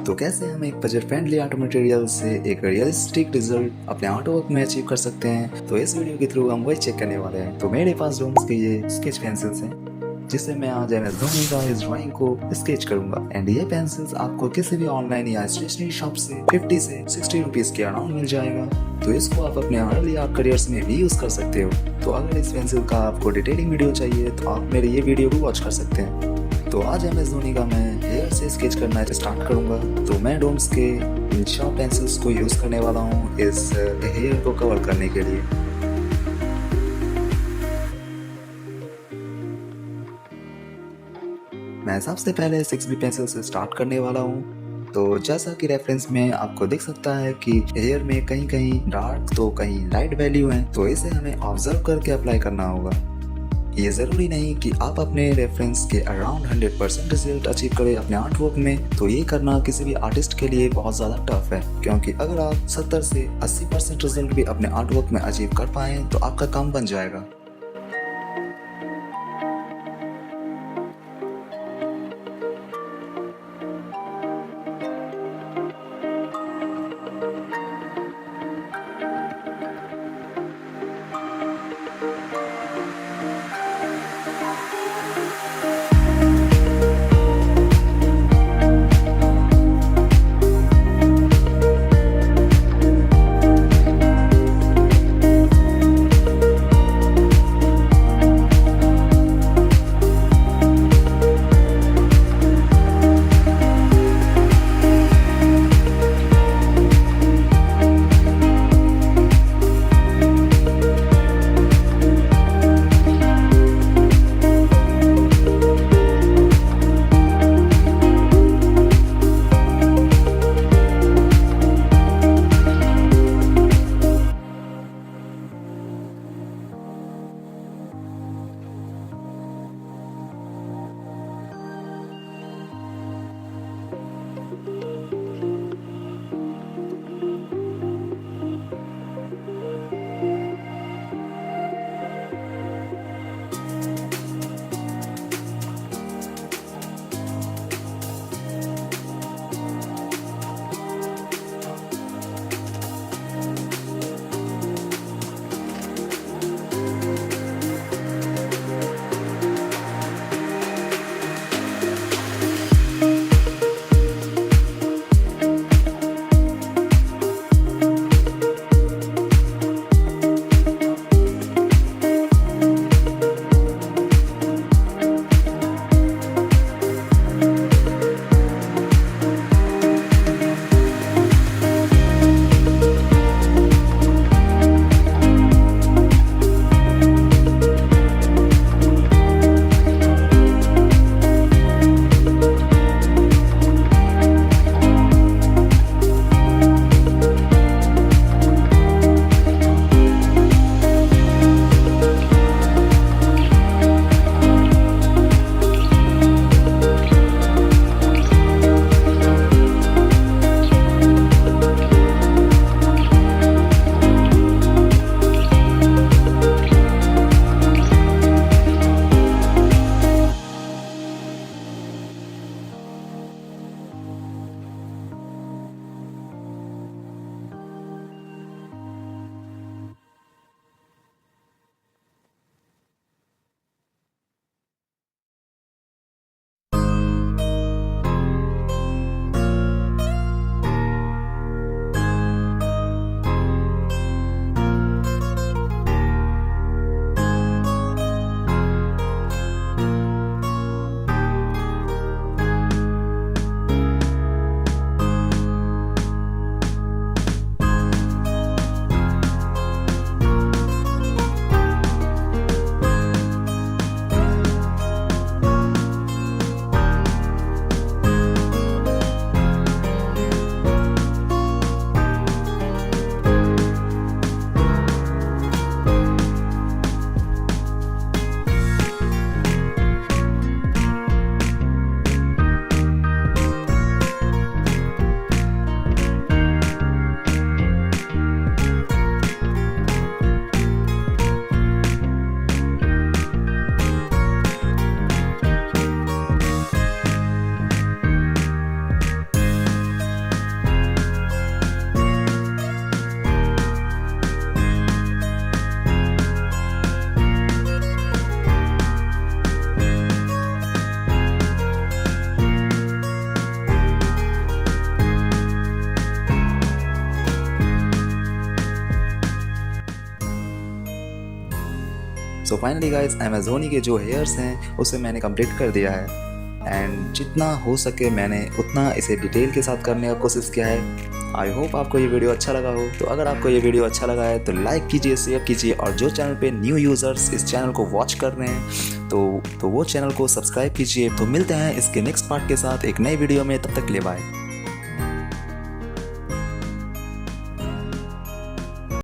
तो कैसे हम एक बजट फ्रेंडली आर्ट मटेरियल से एक रियलिस्टिक रिजल्ट अपने आर्ट वर्क में अचीव कर सकते हैं, तो इस वीडियो के थ्रू हम वही चेक करने वाले हैं। तो मेरे पास डोम्स के ये स्केच पेंसिल्स हैं जिससे मैं आज MS धोनी का इस ड्राइंग को स्केच करूंगा। एंड ये पेंसिल्स आपको किसी भी ऑनलाइन या स्टेशनरी शॉप से 50 से 60 रुपीज के अराउंड मिल जाएगा। तो इसको आप अपने अर्ली आर्ट करियर्स में भी यूज कर सकते हो। तो अगर इस पेंसिल का आपको डिटेलिंग वीडियो चाहिए तो आप मेरे ये वीडियो भी वॉच कर सकते हैं। तो आज MS धोनी का मैं हेयर से स्केच करना स्टार्ट करूंगा। तो मैं डोम्स के इन शॉर्प पेंसिल्स को यूज करने वाला हूँ इस हेयर को कवर करने के लिए। मैं सबसे पहले 6B पेंसिल से स्टार्ट करने वाला हूँ। तो जैसा कि रेफरेंस में आपको दिख सकता है कि हेयर में कहीं कहीं डार्क तो कहीं लाइट वैल्यू है, तो इसे हमें ऑब्जर्व करके अप्लाई करना होगा। ये ज़रूरी नहीं कि आप अपने रेफरेंस के अराउंड 100% रिजल्ट अचीव करें अपने आर्ट वर्क में। तो ये करना किसी भी आर्टिस्ट के लिए बहुत ज़्यादा टफ है, क्योंकि अगर आप 70 से 80% रिजल्ट भी अपने आर्ट वर्क में अचीव कर पाएँ तो आपका काम बन जाएगा। सो फाइनली गाइस अमेजोनी के जो हेयर्स हैं उसे मैंने कंप्लीट कर दिया है एंड जितना हो सके मैंने उतना इसे डिटेल के साथ करने का कोशिश किया है। आई होप आपको ये वीडियो अच्छा लगा हो। तो अगर आपको ये वीडियो अच्छा लगा है तो लाइक कीजिए, शेयर कीजिए और जो चैनल पे न्यू यूज़र्स इस चैनल को वॉच कर रहे हैं तो वो चैनल को सब्सक्राइब कीजिए। तो मिलते हैं इसके नेक्स्ट पार्ट के साथ एक नई वीडियो में, तब तक के लिए बाय।